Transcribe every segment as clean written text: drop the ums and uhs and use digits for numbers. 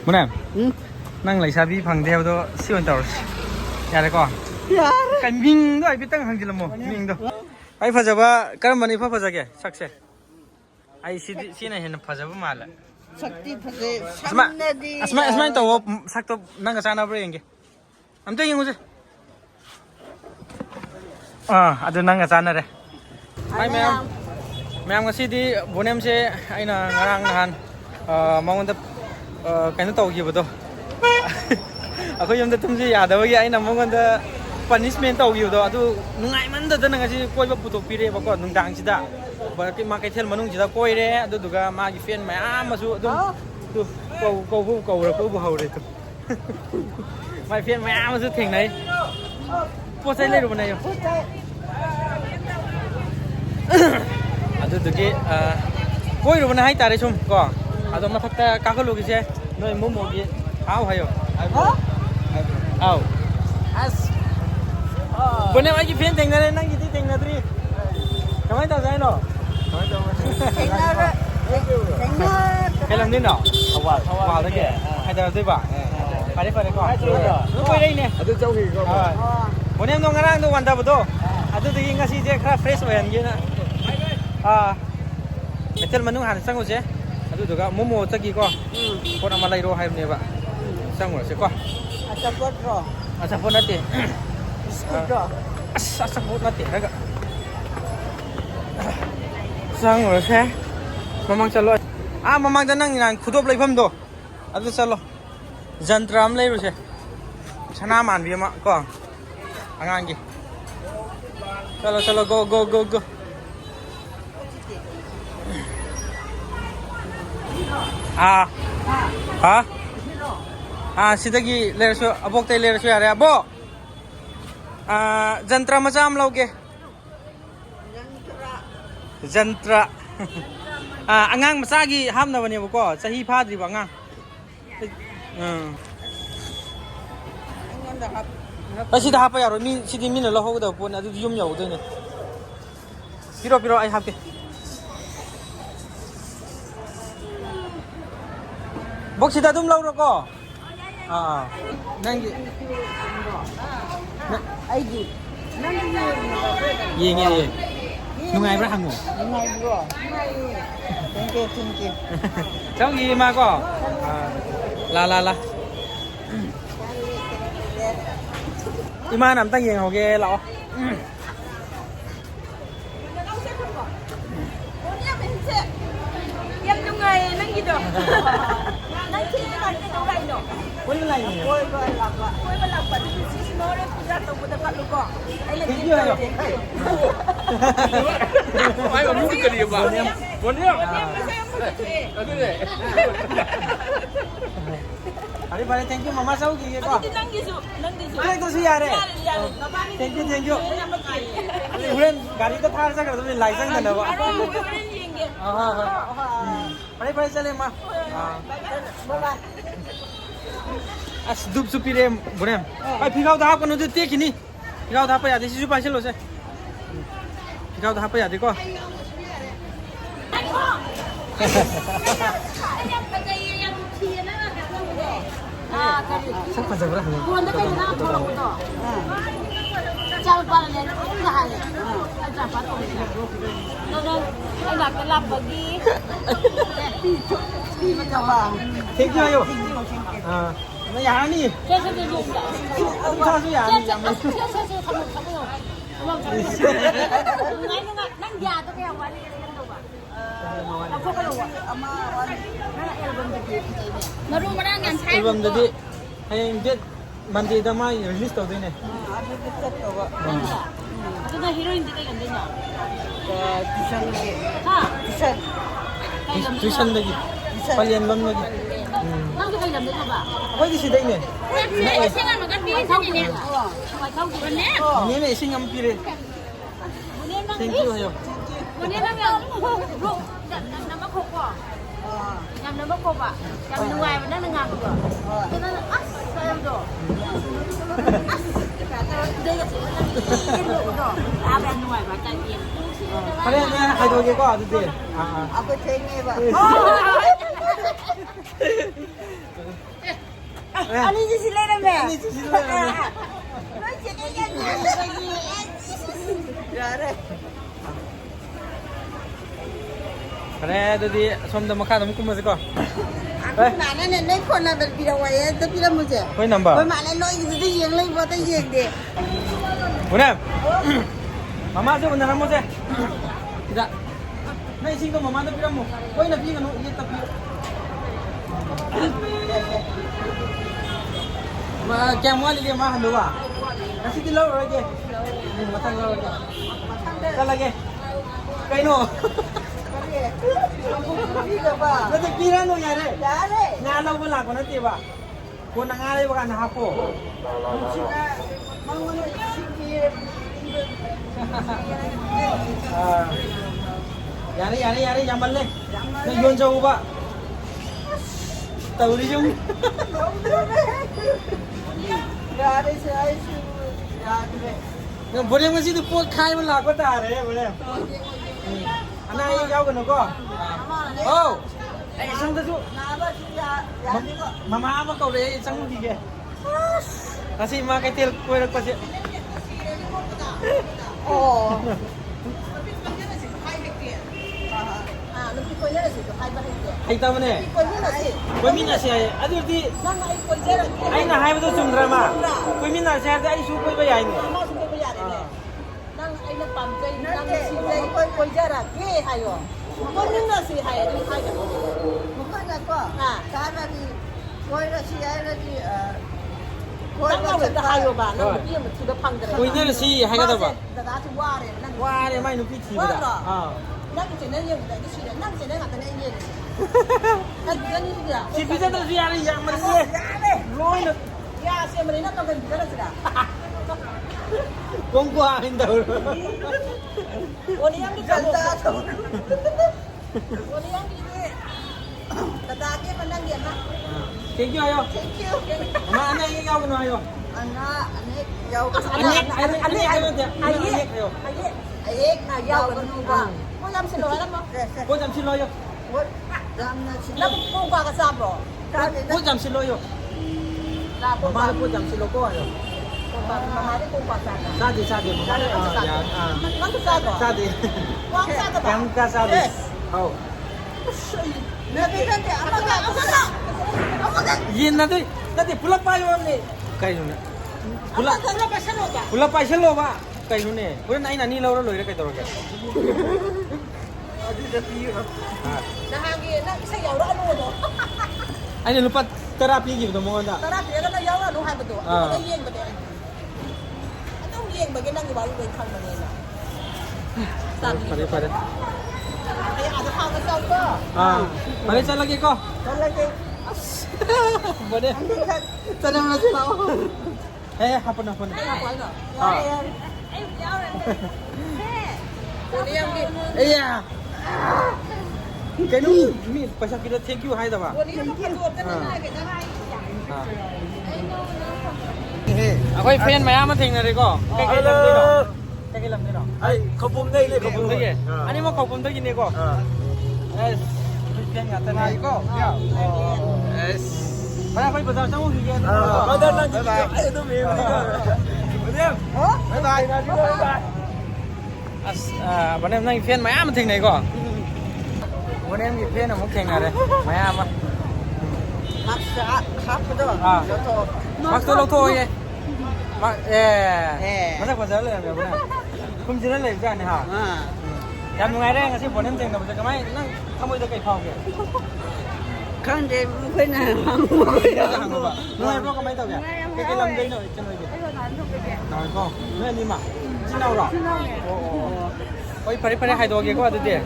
มุนนั่งไหลชาบีพังเดียวตัวสิวันต่ออย่าเลยก่อนกันวิ่งด้วยพี่ตั้งทางจิลโมวิ่งด้วยไอ้พระเจ้าว่าการมันนี่พระเจ้าแกสักเสไอ้สิไหนเห็นพระเจ้ามาละสักที่พระเจ้าสมัยตัวสักตัวนั่งกับชานาเบรย์ยังอันตัวยังไงada nang sana deh. Hai ma'am ngasi di bonem se aina ngarang nahan mau untuk kayaknya tahu gitu tuh. Aku yang tetap sih ada bagi aina mau untuk punishment tahu gitu. Aduh nungai mana tuh ngasi koi bapak putu pire bapak nungdang sih dah. Berarti makai tel manung sih dah koi deh. Aduh juga magi fan masuk tuh kau bau deh tuh. Mai fan masuk thing này. พูดใช่เลยหรือเปล่าเนี่ยอาตุกี้คุยหรือเปล่าให้ตาได้ชมก่อนอาตุมาทักแต่กักลูกใช่หน่วยมุมมองกี้เอาให้อยู่เอาวันนี้มากี่เพี้ยนแต่งเลยนั่งกี่ที่แต่งนะทีทำไมต้องใช่เนาะแค่ลำนี้เนาะว้าวได้แก่ให้ตาด้วยป่ะไปได้ก่อนรู้ไปได้เนี่ยอาตุเจ้าหิ้งก็วันนี้น้องงานดูวันดาวดูอาตุที่งั้นสิเจ้าคราฟเฟรชไว้ยังไงนะเจ้ามันนุ่งหันสังกุศลอาตุดูก็มุมตะกี้ก็คนอามาไล่รอให้เนี่ยบ่สังกุศลก็อาจจะพูดนั่นดิอาจจะพูดนั่นดิแล้วก็สังกุศลmamang calo mamangจะนั่งนั่งขุดเลยพัมดูอาตุ calo จันทรามเลยรู้ใช่ชนะมันพี่มาก็Angan ki. Chalo go. Sidagi lerso abok tay lerso yare abo. Jantra macam lauke. Jantra. Angang masagi ham na bani buko. Sahi padri bangang. Siapa apa ya? Ini sidi mina lah aku dah pun ada diam ya udah ni. Piro ay hape. Bok sida dum lau roko. Nanti. Aiji. Ye ni. Nungai berapa kamu? Nungai bro. Thank you. Jauh ye mah ko. La. Ima nằm tăng nhiều ghê lọ. Em trong ngày nắng gì được. Nắng chi cái con cái đâu lạnh được. Quên cái này. Quên làm vậy thì xin nói đấy ra tàu của tập luôn con. Ấy là gì vậy? Ai mà muốn cái gì mà? Muốn nhá. Bye, thank you mama sao kì ko. Nang gisu. Nang to siya re. Thank you. Ulen gari to thar sa kar tum license na ba. Bye chale ma. As dup supire bunem. Pai phigau da ko no te kini. Phigau da pa ya de sisu pa chelo se. Phigau da pa ya de ko. Sắp phải rồi. Buồn nó cái nào thôi rồi. Chào bạn này nó cũng là hay. Anh chào bạn rồi. Nó anh đặt cái làm bagi. Đi mà chào bà. Thank you. Nó giá đi. Chơi dùng. Ông sao chứ giá đi. Chơi không. Ngay nang già tôi kêu qua đi cái đâu à. Aku kalau ama baru mana ngan saya. Album tadi yang dia mandi dama release tau deh ni. Itu dah heroin dia kan dia. Tuition lagi. Tuition lagi. Palian lom lagi. Nang kita dalam dia apa? Apa di sini ni? Saya kan makan di sini ni. Kau kau ni. Ni ni sing ampire. Thank you ayo. วันนี้นั่งยังลูกน้ำมะขบอ่ะยำน้ำมะขบอ่ะยำนัวมันนั่งงานกูอ่ะก็นั่งอ่ะใส่ดูเด็กสิกินลูกดูอาแบบนัวมาใจเย็น Kalian ni hai dua ko ada deh. Aku cengeng ba. 아니 지실래라며. 아니 지실래라며. 너 지내게 야래. 그래 어디 somda makha dum kumasiko 나는 내 코나들 빌어와야 또 빌어무지. 거기 넘버 왜 말해 너 이거 얘를 보다 얘인데. 보내 mama sẽ bên nào mua xe dạ nay xin có mama nó biết không quay là biết nó yên tập mà kem mua đi mà hàng đồ à nó xin lâu rồi kì nhưng mà thằng lâu rồi kì cái là kì cái nổ nó thì kia nó nhà đấy nhà lâu mới làm còn nó tiền àคนงานเลยว่ากันนะครับผมYari jamban le. Ni yon jauh ba. Tahu ni jung. Yari saya su. Yari. Boleh mesti tu pot khaiมันหลักก็ตาเลยboleh. Anak ini jauh kan kau? Oh. Sang tu tu. Mama apa kau deh sang tu dia. Kasih makan tel kue nak kasih. Oh. Hai tahu mana? Kau minat saya. Aduh di. Aina hai betul cuma drama. Kau minat saya ada isu kau bayar ini. Nang aina pamjai nang sijai koi jara ke hayo. Kau minat si hayo di hayo. Bukan apa. Karena di koi nasi ada di Nang awak dah hayo ba, nang dia mesti dah pangger. Kau ini si hai kata apa? Dah tu wari, nang Wah, dia main nupi tiga. Ah. nang jenis yang dah di sini, nang jenis apa ni ini? Nang jenis dia. Si bisa tu si hari yang mana? Loin. Ya, si mana nak makan kita dah sudah. Kau kuah indah. Oh ni yang di kanta tu. Oh ni yang di ni. Tadi mana dia mah? Thank you ayo. Thank you. Mama anak ini kau kena ayo. Anak jauh ke Ayek na yaw kan ba? Mo yam silo alam mo. Kau jam silo ayo. Jam na sila. Lam ko ba ka sabro? Kau jam silo ayo. La ko ba Mama kau jam silo kau ayo. ko ba mamari ko ba sa na. Sadi. Nang sa ko. Sadi. Wang sa ka ba? Yang ka sadi. Oh. Nabi nanti apa ka? Yin nanti pulak pa ayo ni. Kayu na. Pula ka ba sa no ba? Pulak pa silo ba? Kayu ni. Pura nai nani lau lau kayu toro ke. Nahagi na isa yaw ra ano no. Ini lupa terapi gitu mau anda. Tara dia na yaw ra no hai ba to. Ko yeng ba de. Atong yeng ba nang ibalu ba khang ba ni na. Pada. Ay ada khang ka sa ko. Pada saya lagi kau. Lagi. Boleh. Sana masih mau. Apa? Ay ako ano. Ay yaw ra. Ni yang di. Iya. Kayak ni pasal kita thank you hai dah ba. Ni yang ka to ka na ke na hai. အခွေဖင်းမရမထင်တယ်ကောကဲကဲလမ်နေတော့ကဲကဲလမ်နေတော့ Ay, kapum na ile, ခ kapum ပုံ na. တည်းအနိမခေါပုံတည်းနေကောအဲပြန်ရတဲ့နိုင်ကောပြ Yes. ဘာဖိပစားဆောင်ကြီးရဲ့ Madal lang dito. Ay, ito may mga. Madam. Bye bye. Bye bye. ဘာနဲ့နိုင်ဖင်းမရမထင်နေကောဘာနဲ့ဒီဖင်းမထင်ရတယ်မရမ Maksa kapo do. Yoto. မတ်တော့တော့ရဲ့မမဆက်ပါစားလဲဗျာဘာနဲ့ခုံကြရလဲကြာနေဟာ ရမ်းငယ်တဲ့ငါစီပေါ်နေတယ်တော့ကမိုင်းနန်းခမွေးတဲ့ကိဖောက်ခဲ့ Kande mukena hangu. ငါတော့ကမိုင်းတော့ဗျာကဲကဲလမ်းဒိန်းတော့ကျွန်တော်ကြီးအဲ့တော့နားထုတ်ပြနော်ကောမဲနီမကျင်းတော့တော့ကျင်းတော့နေဟိုဖရီဖရီဟိုက်တော့ကေကွာတဲ့တဲ့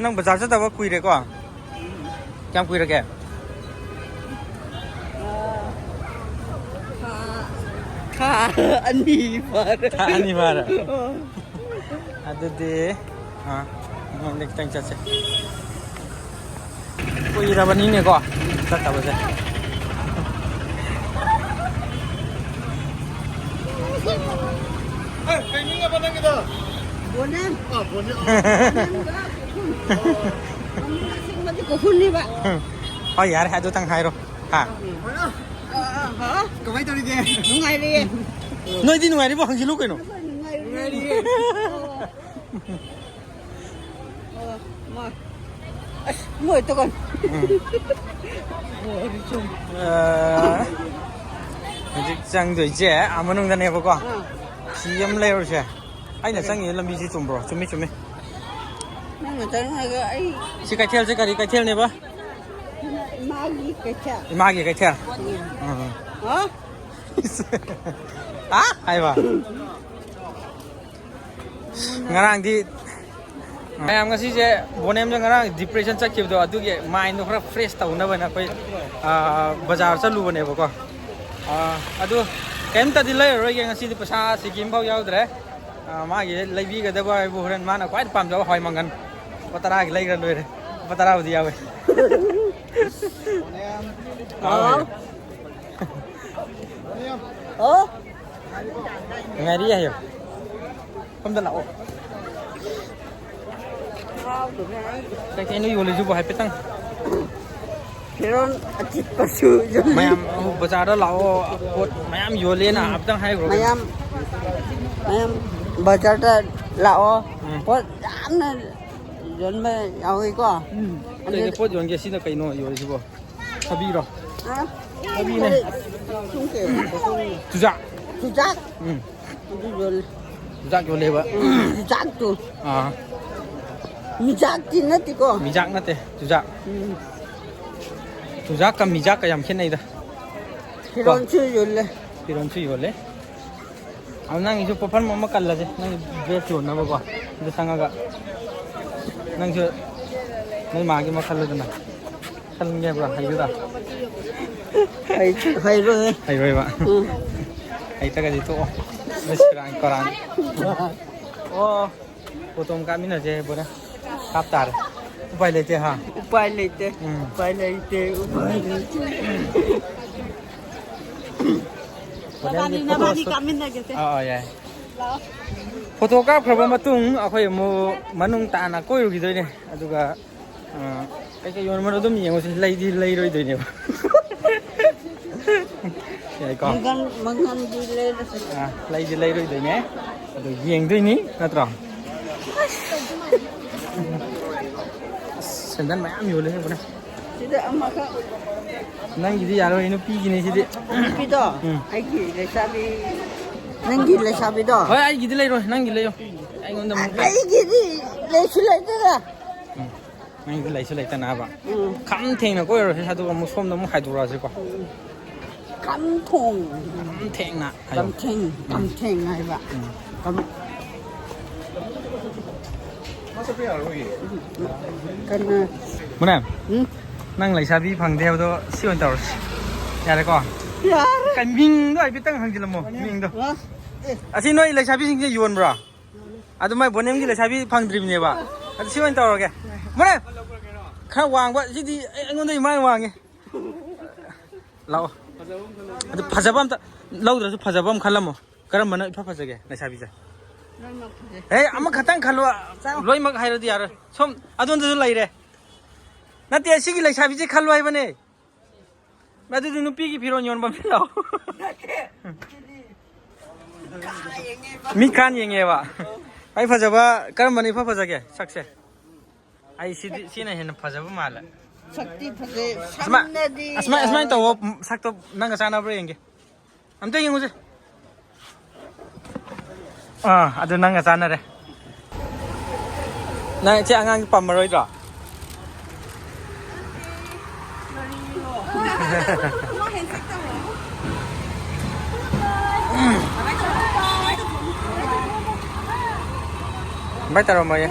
นั่งภาษาจะแต่ว่าคุยได้ก่อนจำคุยได้แก Ani para. Ani para. Ada deh. Next time saja. Kuih rawan ini kok. Tak tahu saja. 보냄. 생각이 고훈이 봐. thôi dạ hai tôi tăng hai rồi hả hả? Có mấy tôi đi kìa. Đúng ngày đi. nơi đi ngoài đi bằng gì lúc này nó Ngày đi. Mà. Ngồi tôi còn. 직장 도 이제 아무는 간 해보고 지금 레어 제 아니 상이 람비지 좀 bro 좀 Nhưng mà tao nói cái 시가 텔 네 봐. magi cái chả. 마기 cái 텔. Hả? 아? 아이 봐. ngarang di am ngasi je bonem je ngarang depression chakib do aduge mind no khara fresh tauna bana koi bazar chalu bane ba ko adu kenta di lai ro ge ngasi di pasa sikim bau yaw dre ma ge leibi ga da ba bu horan mana kwai pam jaw hoi mangan patara ge lai ran doi re patara di yawe ngày đi hiểu không được lậu cái nó vô lấy giúp hai bê tăng Pero achit pa siya. mayam bazar đó lậu cột mayam vô lên à tăng hai rồi Mayam bazar ta lao. Pot dam na yon ba yaw ko. cái pot vô cái xin là cái nó vô lấy giúp habi rồi Ha? habi này Sung ke. tujak Tujak. Yon. tujak vô lấy ba Tujak tu. à Mijak tin na ti ko. mijak na te tujak ka mijak ka yam khen này da Pero chu yon le. piron chu vô lấy ang nang isu papan mama kalla je nang dress yo na ba ko de sanga ga nang ju nai ma gi ma kalla na kal nge bra hay da Hay rồi. hay rồi ba hay ta ga di to restaurant koran o potom ka min je bora kap tar upai lete ha Upay lete. Upay lete. Upay lete. Nabadi kami na gete. ya photo kap khaba matung akhoi mu manung ta na koi ru gi doi ne aduga cái yon ma dum yengo si lei roi doi ne ya ko Mangan di le. lei roi doi ne adu yeng doi ni natra sendan ma am yo le bana Tidak amaka. nang gi di yaro inu pi gi ne si di Pido. Ai ki le sabi. Nangi le sabi do. hoi ai gi di lei roi nang gi lei yo ai ngon dam Ai ki di le sulai da. nang gi lei su lei ta na ba kham theng na ko ro sa du mu som na mu khai du ra se ko Kam thong. kham theng na Kam theng ai ba. Kam Masa pia rồi. kan mona nang lai sa bi phang deu do sion tor ya le ko ya. kan ming do ai bi tang hang ji lamo ming do Ha? asi noi lai sa bi sing je yon bra adu mai bonem gi lai sa bi phang drim ne ba adu sion tor ge mona kha wang ba ji di ngon dai mai wang ge lao adu phajabam ta lau dra su phajabam khalamo karam bana pha pha ge lai sa bi ja A ama khatang khalwa loi mak hairo di yar som adon du lai re na te sigi lai sabi je khalwai bane madu du nupi gi phiron yon bam lo mi kan yenge ba ai phajaba karam bani pha phaja ge sakse ai si na hen phajaba mala Sakti phase. asma to sak to nang sa na bro yenge am te yengu je adu nang sa na re na che angang pam maroi ra bai taro mai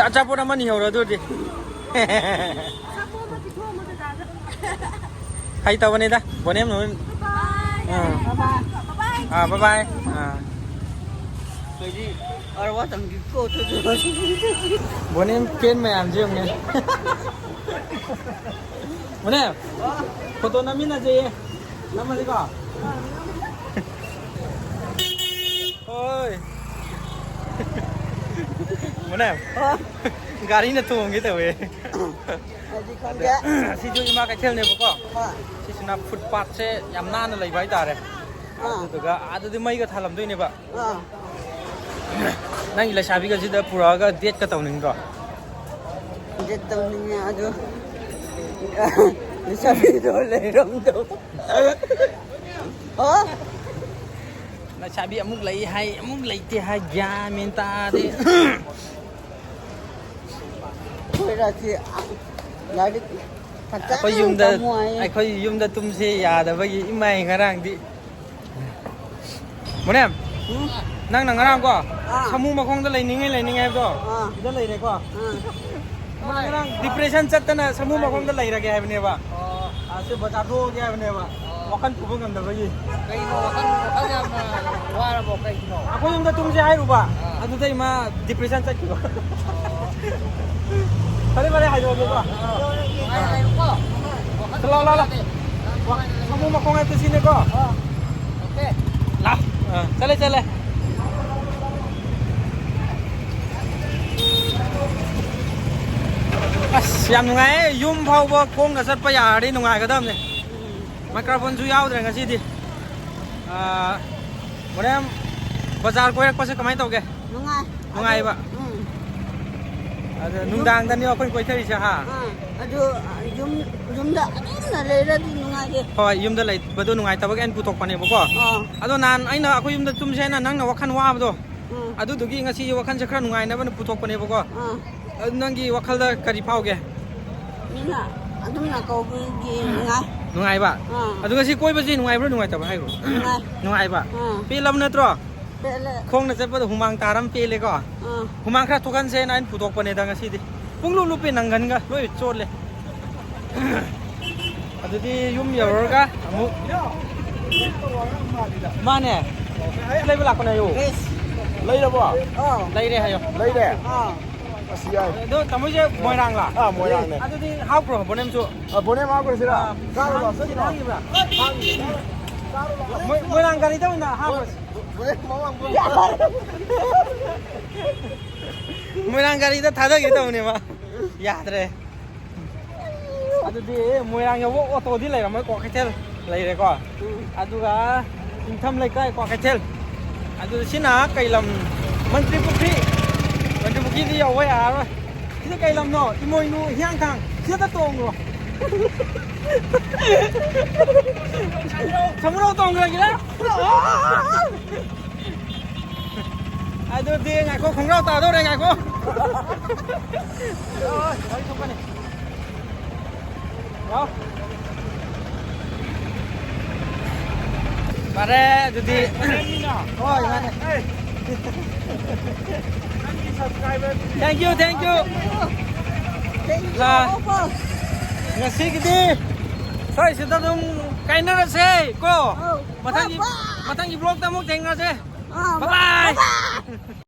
acha pura mani ho ra du di hay tao bên đây ta bọn em rồi bye bye Ở quá tầm cô thôi. bọn em kén mày làm gì không nhỉ bọn em photo nắm in là gì nắm là gì cả ơi muốn em gà đi là tuồng cái tàu ấy Jadi kerja. si chú ima cái theo này bố con Ah. si suna footpath se yam na lấy váy ta đấy tụi cái tụi mấy cái thằng làm tôi này bạn Ah. nang ila sabi cái gì đó pura cái date cái tàu này rồi Dia tahu ni aduh. Dia sabi dole rom tu. Oh. là sabi amuk lấy thì hay ya minta đi Kau dah si. Jadi. khơi dùng da ai khơi dùng da tum se ya da bagi imai ngarang di muốn em nang nang ngarang ko samu ma khong da lấy ninh ai đó da lấy này ko ngarang depression chat na samu ma khong da lấy ra ke hai bne ba se bacha ro ke hai bne ba wakan pubu ngam da bagi Kay no, wakan yan na wala mo kay no. ako yung da tum se hai ru ba adu dai ma depression chat ko bare hai do ba Ay ko. la samu ma khong ai tu sini ko Okay. la chale asya yam nungai yum phau ba khong ga sat pa ya ri nungai ga dam ne microphone ju yaw dre ngasi di modem bazar ko yak pa se kamai tawge Nungai. nungai ba nungdang dan yo khoi thari se ha Aduh, jum dah. Nak lera di nungai dia. hoi yum da lai badu nungai tabak en putok pane bo ko ado nan aina akoi yum da tum se na nang na wakhan wa ba do adu dugi ngasi wakhan se khra nungai na ba putok pane bo ko nangi wakhal da kari phauge Ni nak. Aduh nak kau pergi nungai. nungai ba adu ngasi koi ba ji nungai bro nungai tab hai ro Nungai. nungai ba pe lam na tro Bela. khong na chat ba humang taram pe le ko humang khra thokan se na en putok pane da ngasi di pung lu pe nangan ga loi chot le adu di yum yor ga amu mane lai ba la ko na yo Yes. Lấy đâu bỏ? Oh. lai re ha yo Lấy nè. Oh. Asi ay. do tamu je moi rang la Moi rang nè. adu di how pro bonem chu Bố em áo của chị là. Sao rồi? Sao rồi? moi rang ga ni tau na how Bố em máu ăn bữa. moirang gari da thada ge tawne ma yaad re adu di moirang yo auto di lai ramai ko khaithel lai re ko adu ga intham lai kai ko khaithel adu sina kailam mantri pukri di yo wa ya ro sina kailam no imoi nu hyang thang sina ta tong ro samro tong ra gila adu di ngai ko khong rau ta do re ngai ko rồi đấy không này đó bà ra thì thôi thank you là ngày xí cái đi thôi sẽ tao dùng cái nữa là xe cô mà thằng gì blog tao muốn thành ra xe bye bye